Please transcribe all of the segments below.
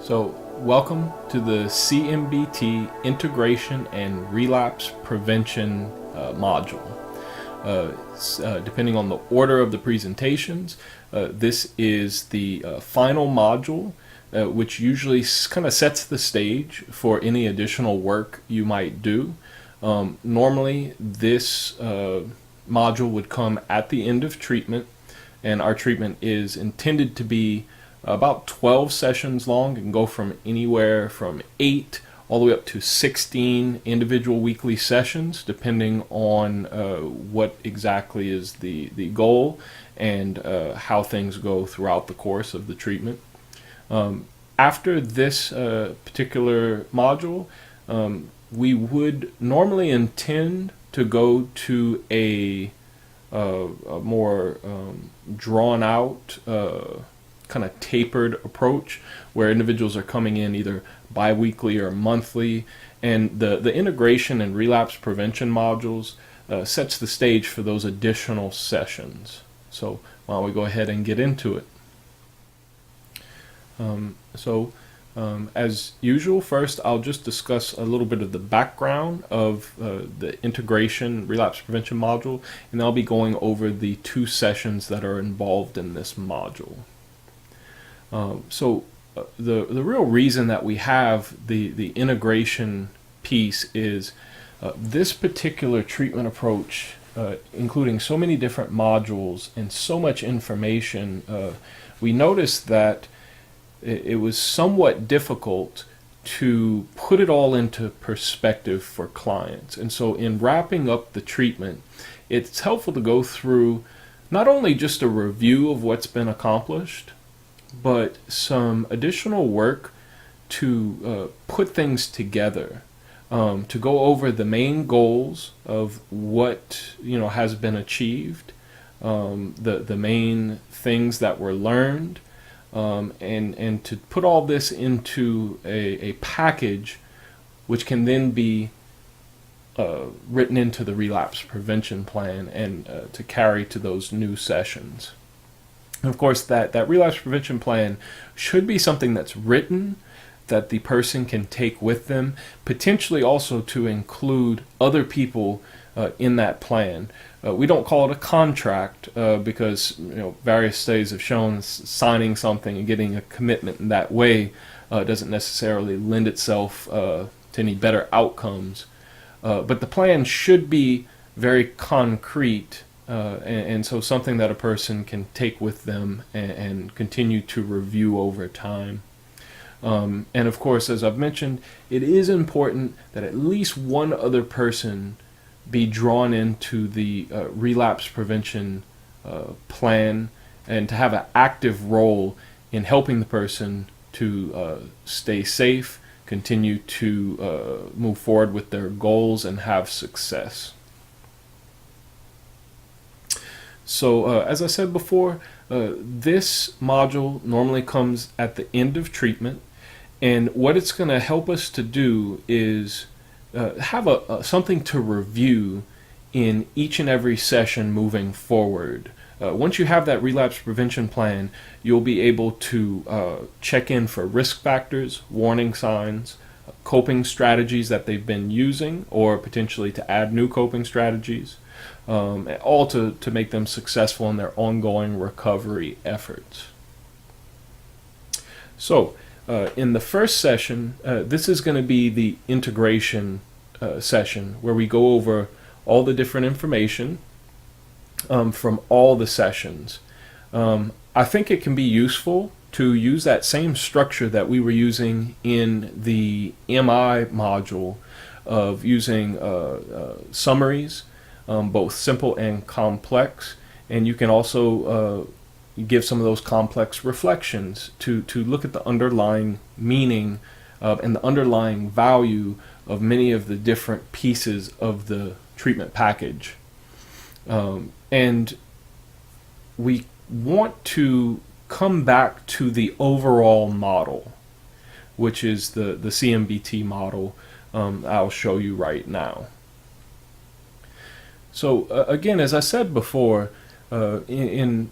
So, welcome to the CMBT Integration and Relapse Prevention module. Depending on the order of the presentations, this is the final module, which usually kind of sets the stage for any additional work you might do. Normally, this module would come at the end of treatment, and our treatment is intended to be about 12 sessions long and go from anywhere from 8 all the way up to 16 individual weekly sessions, depending on what exactly is the goal and how things go throughout the course of the treatment. After this particular module, we would normally intend to go to a more drawn out kind of tapered approach where individuals are coming in either bi-weekly or monthly, and the integration and relapse prevention modules sets the stage for those additional sessions. So why don't we go ahead and get into it. As usual, first I'll just discuss a little bit of the background of the integration relapse prevention module, and I'll be going over the 2 sessions that are involved in this module. The real reason that we have the integration piece is this particular treatment approach, including so many different modules and so much information, we noticed that it was somewhat difficult to put it all into perspective for clients. And so in wrapping up the treatment, it's helpful to go through not only just a review of what's been accomplished, but some additional work to put things together, to go over the main goals of what has been achieved, the main things that were learned, and to put all this into a package which can then be written into the relapse prevention plan and to carry to those new sessions. Of course, that relapse prevention plan should be something that's written, that the person can take with them, potentially also to include other people in that plan. We don't call it a contract because various studies have shown signing something and getting a commitment in that way doesn't necessarily lend itself to any better outcomes. But the plan should be very concrete. And so something that a person can take with them and continue to review over time. And of course, as I've mentioned, it is important that at least one other person be drawn into the relapse prevention plan and to have an active role in helping the person to stay safe, continue to move forward with their goals, and have success. So as I said before, this module normally comes at the end of treatment, and what it's going to help us to do is have something to review in each and every session moving forward. Once you have that relapse prevention plan, you'll be able to check in for risk factors, warning signs, coping strategies that they've been using, or potentially to add new coping strategies. All to make them successful in their ongoing recovery efforts. So, in the first session, this is going to be the integration session where we go over all the different information from all the sessions. I think it can be useful to use that same structure that we were using in the MI module of using summaries, both simple and complex, and you can also give some of those complex reflections to look at the underlying meaning and the underlying value of many of the different pieces of the treatment package. And we want to come back to the overall model, which is the CMBT model I'll show you right now. So again, as I said before, in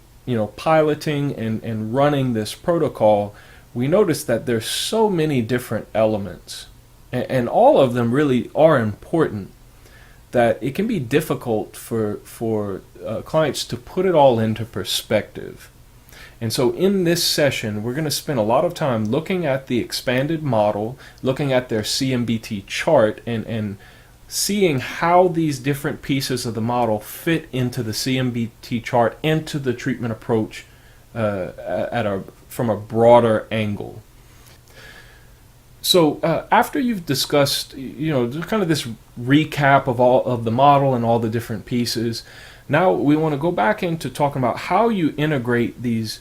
piloting and running this protocol, we notice that there's so many different elements, and all of them really are important, that it can be difficult for clients to put it all into perspective. And so in this session, we're going to spend a lot of time looking at the expanded model, looking at their CMBT chart, and seeing how these different pieces of the model fit into the CMBT chart, into the treatment approach from a broader angle. So after you've discussed, just kind of this recap of all of the model and all the different pieces, now we want to go back into talking about how you integrate these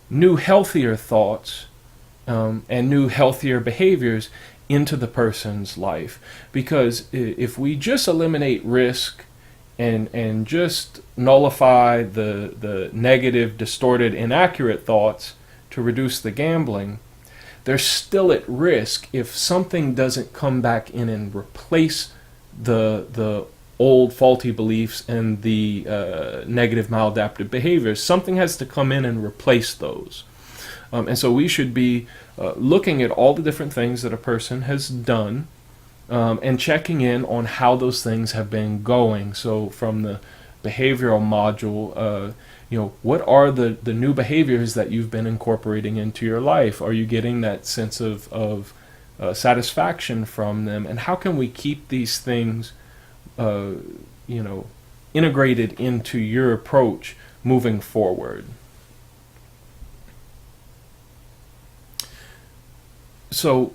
new healthier thoughts and new healthier behaviors into the person's life. Because if we just eliminate risk and just nullify the negative, distorted, inaccurate thoughts to reduce the gambling, they're still at risk if something doesn't come back in and replace the old faulty beliefs and the negative maladaptive behaviors. Something has to come in and replace those. And so we should be looking at all the different things that a person has done and checking in on how those things have been going. So from the behavioral module, what are the new behaviors that you've been incorporating into your life? Are you getting that sense of satisfaction from them? And how can we keep these things integrated into your approach moving forward? So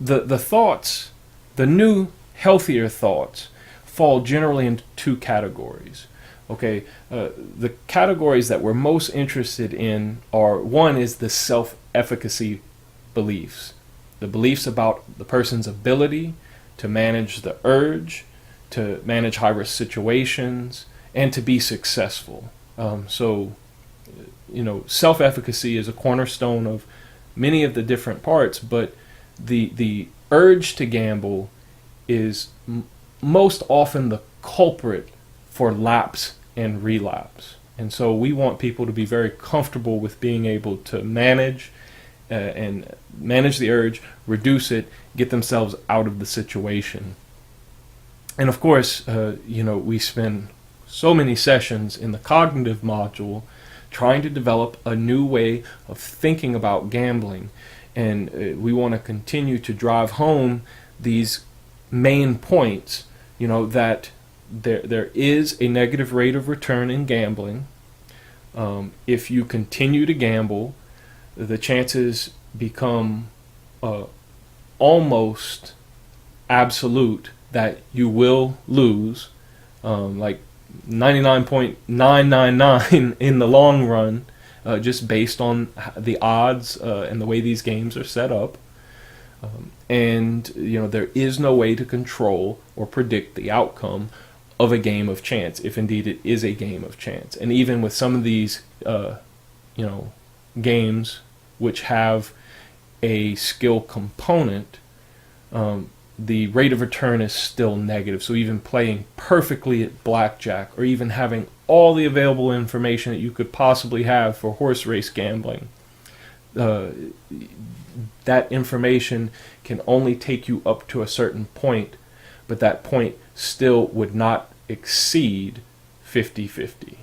the thoughts, the new healthier thoughts, fall generally into two categories. Okay, the categories that we're most interested in are, one is the self-efficacy beliefs, the beliefs about the person's ability to manage the urge, to manage high-risk situations, and to be successful. Self-efficacy is a cornerstone of many of the different parts, but the urge to gamble is most often the culprit for lapse and relapse. And so we want people to be very comfortable with being able to manage the urge, reduce it, get themselves out of the situation. And of course, we spend so many sessions in the cognitive module trying to develop a new way of thinking about gambling. And we want to continue to drive home these main points, that there is a negative rate of return in gambling. If you continue to gamble, the chances become almost absolute that you will lose, like 99.999 in the long run, just based on the odds and the way these games are set up. And there is no way to control or predict the outcome of a game of chance, if indeed it is a game of chance. And even with some of these games which have a skill component, the rate of return is still negative. So even playing perfectly at blackjack, or even having all the available information that you could possibly have for horse race gambling, that information can only take you up to a certain point, but that point still would not exceed 50-50.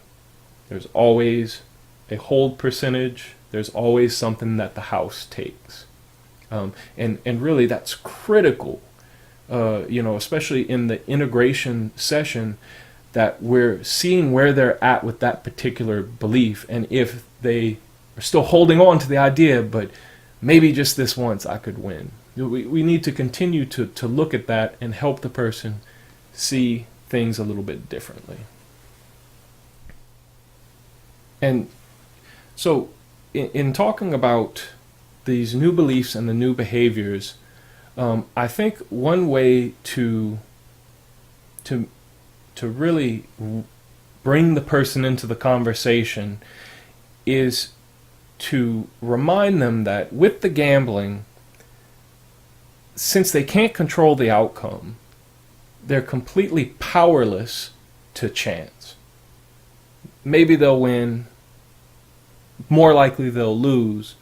There's always a hold percentage. There's always something that the house takes. And really that's critical, especially in the integration session, that we're seeing where they're at with that particular belief, and if they are still holding on to the idea, but maybe just this once I could win. We need to continue to look at that and help the person see things a little bit differently. And so in talking about these new beliefs and the new behaviors, I think one way to really bring the person into the conversation is to remind them that with the gambling, since they can't control the outcome, they're completely powerless to chance. Maybe they'll win, more likely they'll lose,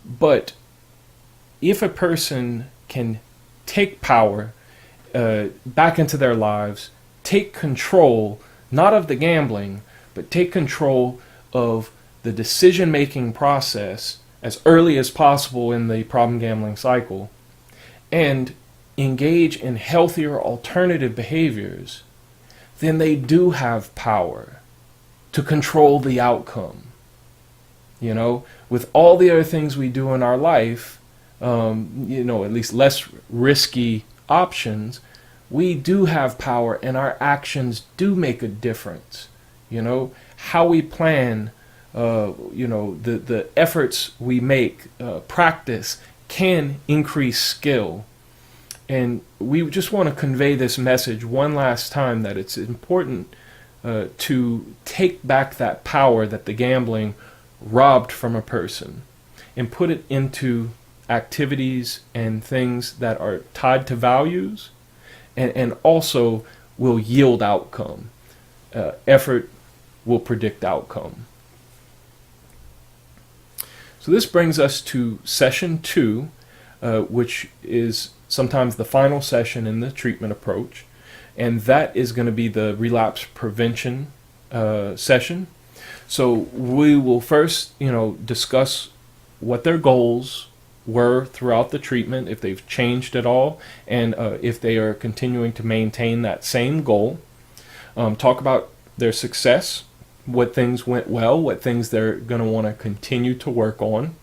But if a person can take power back into their lives, take control, not of the gambling, but take control of the decision-making process as early as possible in the problem gambling cycle, and engage in healthier alternative behaviors, then they do have power to control the outcome. You know, with all the other things we do in our life, you know, at least less risky options, we do have power, and our actions do make a difference. You know, how we plan, you know, the efforts we make, practice can increase skill. And we just want to convey this message one last time, that it's important to take back that power that the gambling robbed from a person and put it into activities and things that are tied to values, and also will yield outcome. Effort will predict outcome. So this brings us to session 2, which is sometimes the final session in the treatment approach, and that is going to be the relapse prevention session. So we will first, you know, discuss what their goals were throughout the treatment, if they've changed at all, and if they are continuing to maintain that same goal. Talk about their success, what things went well, what things they're going to want to continue to work on,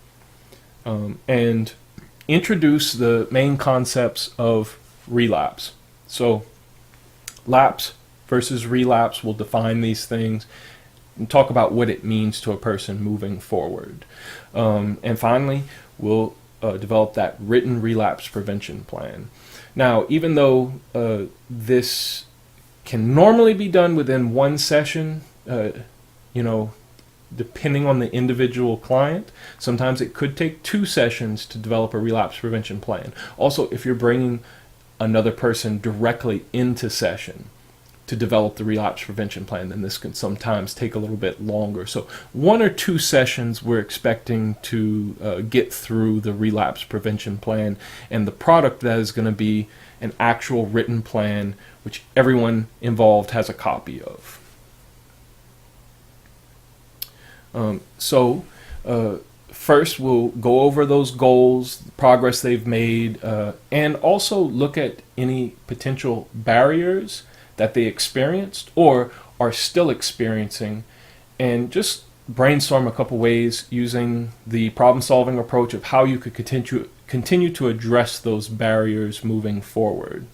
and introduce the main concepts of relapse. So lapse versus relapse, we'll define these things and talk about what it means to a person moving forward. And finally, we'll develop that written relapse prevention plan. Now, even though this can normally be done within one session, you know, depending on the individual client, sometimes it could take 2 sessions to develop a relapse prevention plan. Also, if you're bringing another person directly into session to develop the relapse prevention plan, then this can sometimes take a little bit longer. So 1 or 2 sessions we're expecting to get through the relapse prevention plan, and the product that is going to be an actual written plan which everyone involved has a copy of. First we'll go over those goals, the progress they've made, and also look at any potential barriers that they experienced or are still experiencing, and just brainstorm a couple ways using the problem-solving approach of how you could continue to address those barriers moving forward.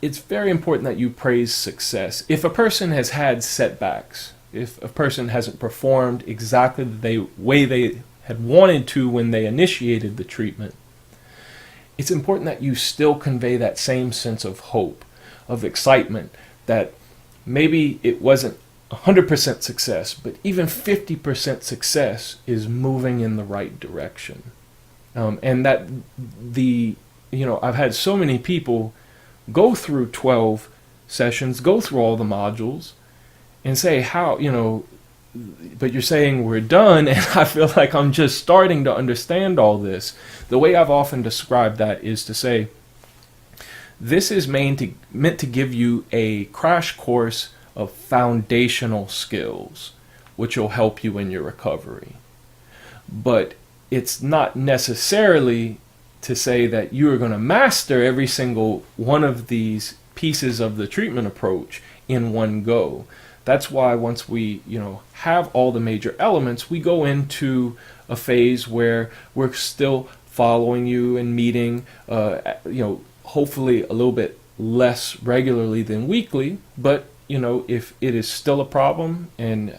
It's very important that you praise success. If a person has had setbacks, if a person hasn't performed exactly the way they had wanted to when they initiated the treatment, it's important that you still convey that same sense of hope, of excitement, that maybe it wasn't 100% success, but even 50% success is moving in the right direction. And that I've had so many people go through 12 sessions, go through all the modules, and say, but you're saying we're done, and I feel like I'm just starting to understand all this. The way I've often described that is to say, this is meant to give you a crash course of foundational skills, which will help you in your recovery. But it's not necessarily to say that you are going to master every single one of these pieces of the treatment approach in one go. That's why once we, have all the major elements, we go into a phase where we're still following you and meeting, hopefully a little bit less regularly than weekly, but if it is still a problem and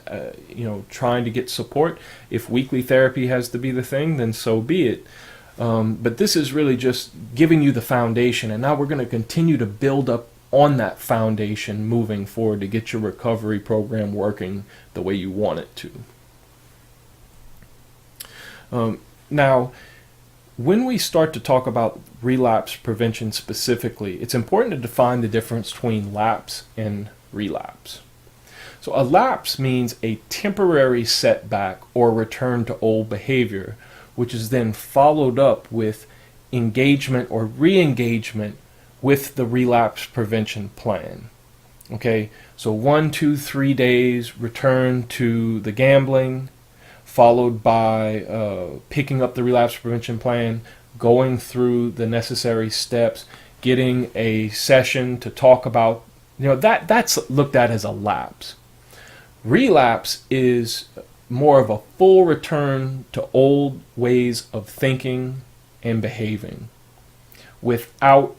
trying to get support, if weekly therapy has to be the thing, then so be it. But this is really just giving you the foundation, and now we're going to continue to build up on that foundation moving forward to get your recovery program working the way you want it to. Now, when we start to talk about relapse prevention specifically, it's important to define the difference between lapse and relapse. So a lapse means a temporary setback or return to old behavior which is then followed up with engagement or re-engagement with the relapse prevention plan. Okay, so 1, 2, 3 days return to the gambling, followed by picking up the relapse prevention plan, going through the necessary steps, getting a session to talk about, that's looked at as a lapse. Relapse is more of a full return to old ways of thinking and behaving without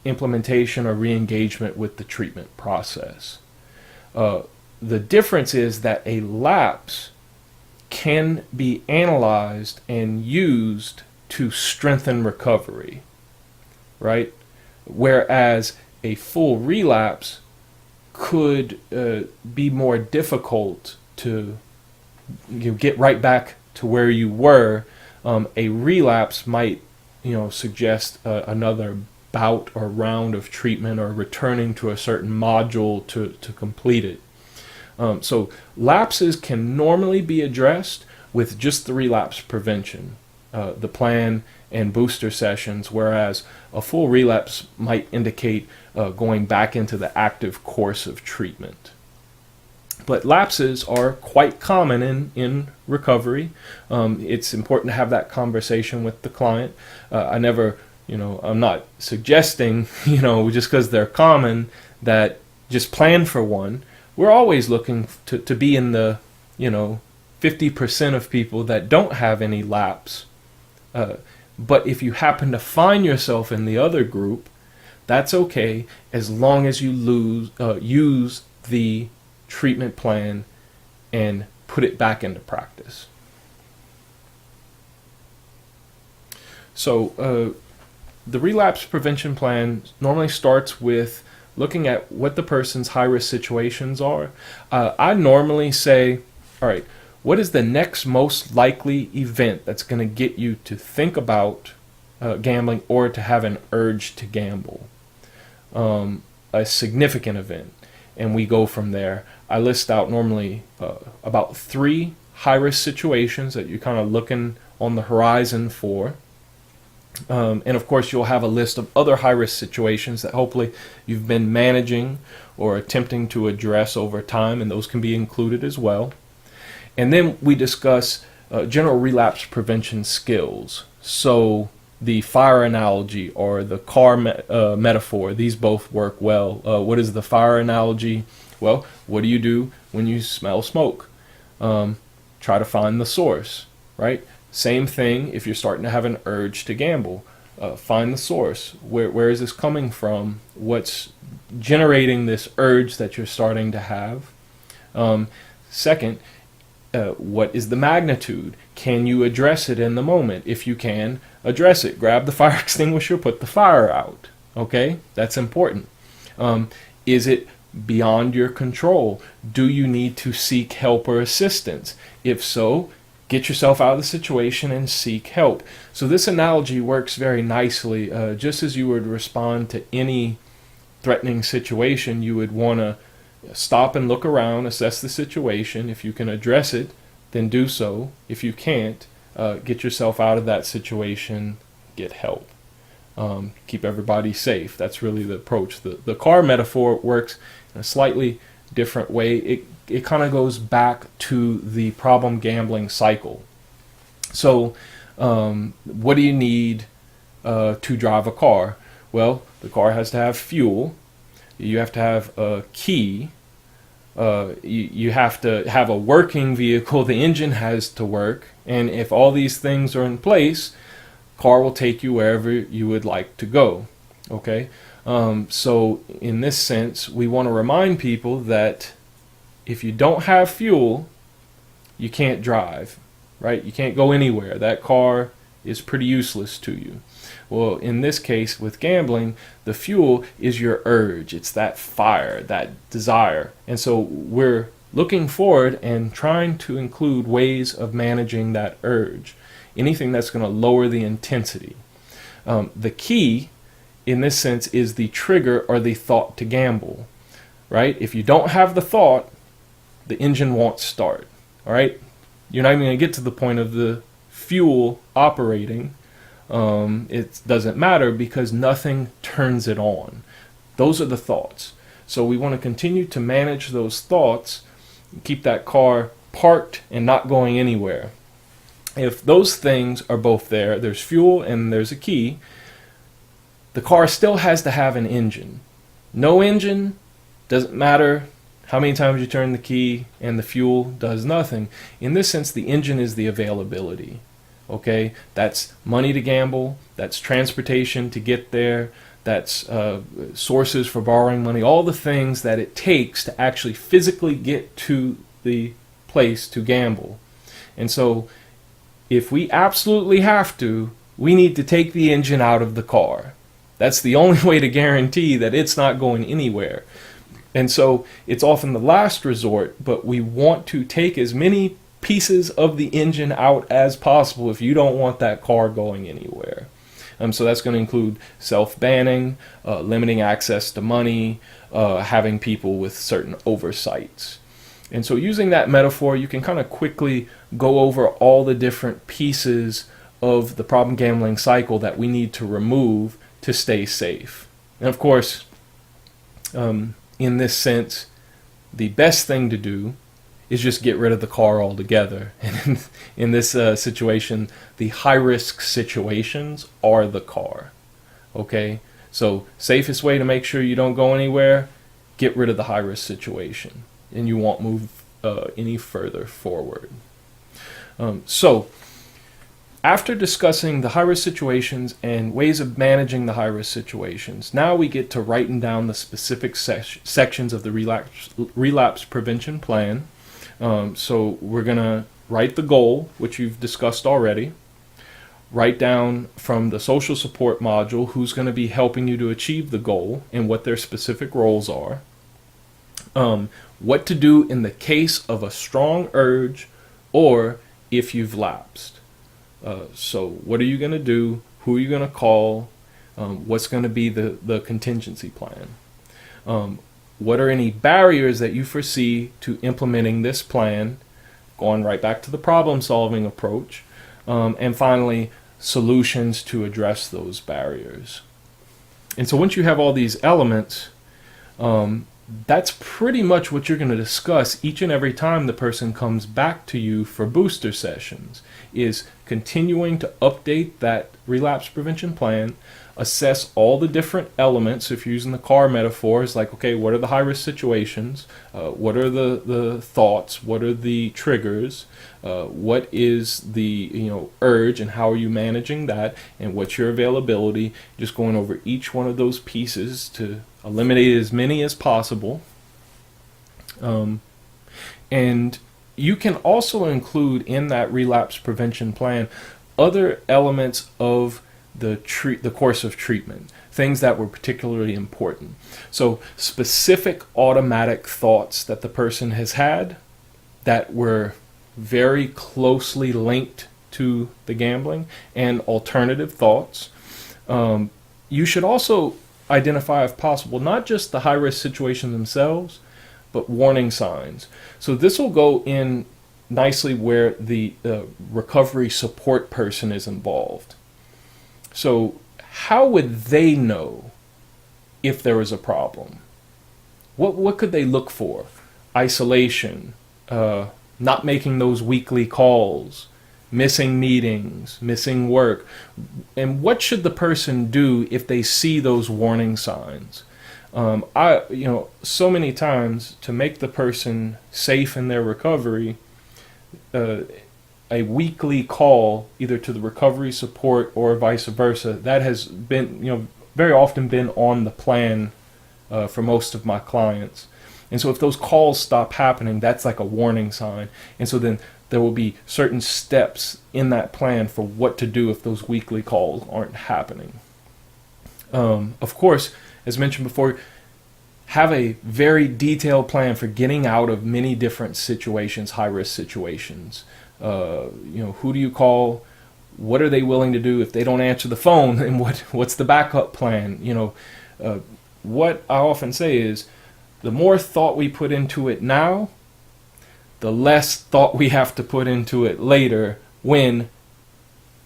implementation or re-engagement with the treatment process. The difference is that a lapse can be analyzed and used to strengthen recovery, right? Whereas a full relapse could be more difficult to get right back to where you were. A relapse might suggest another bout or round of treatment or returning to a certain module to complete it. So lapses can normally be addressed with just the relapse prevention, the plan and booster sessions, whereas a full relapse might indicate going back into the active course of treatment. But lapses are quite common in recovery. It's important to have that conversation with the client. I'm not suggesting, just because they're common, that just plan for one. We're always looking to be in the, 50% of people that don't have any lapse. But if you happen to find yourself in the other group, that's okay, as long as you use the treatment plan and put it back into practice. So the relapse prevention plan normally starts with looking at what the person's high-risk situations are. I normally say, all right, what is the next most likely event that's going to get you to think about gambling or to have an urge to gamble? A significant event. And we go from there. I list out normally about 3 high-risk situations that you're kind of looking on the horizon for. And of course, you'll have a list of other high-risk situations that hopefully you've been managing or attempting to address over time, and those can be included as well. And then we discuss general relapse prevention skills. So the fire analogy or the car metaphor, these both work well. What is the fire analogy? Well, what do you do when you smell smoke? Try to find the source, right? Same thing if you're starting to have an urge to gamble. Find the source. Where is this coming from? What's generating this urge that you're starting to have? Second, what is the magnitude? Can you address it in the moment? If you can, address it. Grab the fire extinguisher, put the fire out. Okay? That's important. Is it beyond your control? Do you need to seek help or assistance? If so, get yourself out of the situation and seek help. So this analogy works very nicely. Just as you would respond to any threatening situation, you would want to stop and look around, assess the situation. If you can address it, then do so. If you can't, get yourself out of that situation, get help. Keep everybody safe. That's really the approach. The car metaphor works in a slightly different way. It kind of goes back to the problem gambling cycle. So what do you need to drive a car? Well, the car has to have fuel. You have to have a key. You have to have a working vehicle. The engine has to work. And if all these things are in place, car will take you wherever you would like to go. Okay? So in this sense, we want to remind people that if you don't have fuel, you can't drive, right? You can't go anywhere. That car is pretty useless to you. Well, in this case with gambling, the fuel is your urge. It's that fire, that desire. And so we're looking forward and trying to include ways of managing that urge. Anything that's going to lower the intensity. The key in this sense is the trigger or the thought to gamble, right? If you don't have the thought, the engine won't start, all right? You're not even going to get to the point of the fuel operating, it doesn't matter because nothing turns it on. Those are the thoughts. So we want to continue to manage those thoughts, keep that car parked and not going anywhere. If those things are both there, there's fuel and there's a key, the car still has to have an engine. No engine, doesn't matter how many times you turn the key, and the fuel does nothing. In this sense, the engine is the availability. Okay, that's money to gamble, that's transportation to get there, that's sources for borrowing money, all the things that it takes to actually physically get to the place to gamble. And so if we absolutely have to, we need to take the engine out of the car. That's the only way to guarantee that it's not going anywhere. And so it's often the last resort, but we want to take as many pieces of the engine out as possible if you don't want that car going anywhere. So that's going to include self-banning, limiting access to money, having people with certain oversights. And so using that metaphor, you can kind of quickly go over all the different pieces of the problem gambling cycle that we need to remove to stay safe. And of course, in this sense, the best thing to do is just get rid of the car altogether. And in this situation, the high-risk situations are the car. Okay? So safest way to make sure you don't go anywhere, get rid of the high-risk situation. And you won't move any further forward. So after discussing the high-risk situations and ways of managing the high-risk situations, now we get to writing down the specific sections of the relapse prevention plan. So we're going to write the goal, which you've discussed already. Write down from the social support module who's going to be helping you to achieve the goal and what their specific roles are. What to do in the case of a strong urge or if you've lapsed. So what are you going to do? Who are you going to call? What's going to be the contingency plan? What are any barriers that you foresee to implementing this plan? Going right back to the problem-solving approach. And finally, solutions to address those barriers. And so once you have all these elements, that's pretty much what you're going to discuss each and every time the person comes back to you for booster sessions, is continuing to update that relapse prevention plan, assess all the different elements. If you're using the car metaphors, like, okay, what are the high-risk situations? What are the thoughts? What are the triggers? What is the urge, and how are you managing that? And what's your availability? Just going over each one of those pieces to eliminate as many as possible. And you can also include in that relapse prevention plan other elements of the course of treatment, things that were particularly important. So specific automatic thoughts that the person has had that were very closely linked to the gambling, and alternative thoughts. You should also identify, if possible, not just the high-risk situations themselves, but warning signs. So this will go in nicely where the recovery support person is involved. So how would they know if there was a problem? What could they look for? Isolation, not making those weekly calls, missing meetings, missing work. And what should the person do if they see those warning signs? So many times, to make the person safe in their recovery, a weekly call either to the recovery support or vice versa, that has been, very often been on the plan for most of my clients. And so if those calls stop happening, that's like a warning sign. And so then there will be certain steps in that plan for what to do if those weekly calls aren't happening. Of course, as mentioned before, have a very detailed plan for getting out of many different situations, high-risk situations. Who do you call? What are they willing to do if they don't answer the phone? And what's the backup plan? What I often say is, the more thought we put into it now, the less thought we have to put into it later when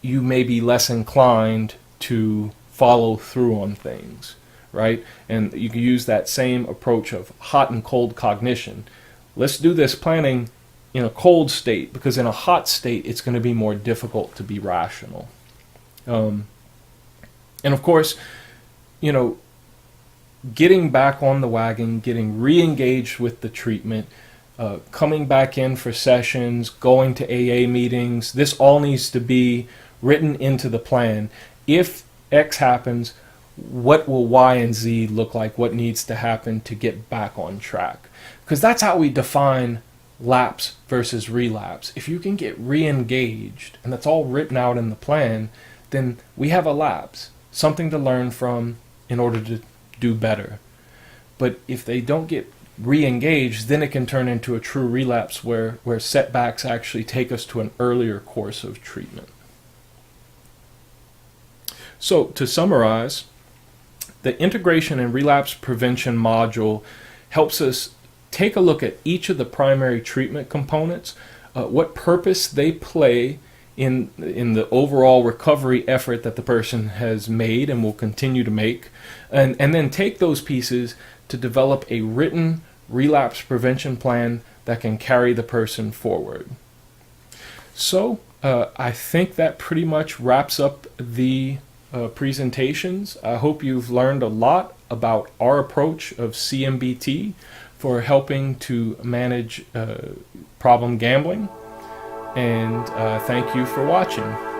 you may be less inclined to follow through on things, right? And you can use that same approach of hot and cold cognition. Let's do this planning in a cold state, because in a hot state it's going to be more difficult to be rational. And of course, getting back on the wagon, getting re-engaged with the treatment, coming back in for sessions, going to AA meetings, this all needs to be written into the plan. If X happens, what will Y and Z look like? What needs to happen to get back on track? Because that's how we define lapse versus relapse. If you can get re-engaged, and that's all written out in the plan, then we have a lapse, something to learn from in order to do better. But if they don't get re-engaged, then it can turn into a true relapse where setbacks actually take us to an earlier course of treatment. So to summarize, the integration and relapse prevention module helps us take a look at each of the primary treatment components, what purpose they play in the overall recovery effort that the person has made and will continue to make, and then take those pieces to develop a written relapse prevention plan that can carry the person forward. So I think that pretty much wraps up the presentations. I hope you've learned a lot about our approach of CMBT for helping to manage problem gambling, and thank you for watching.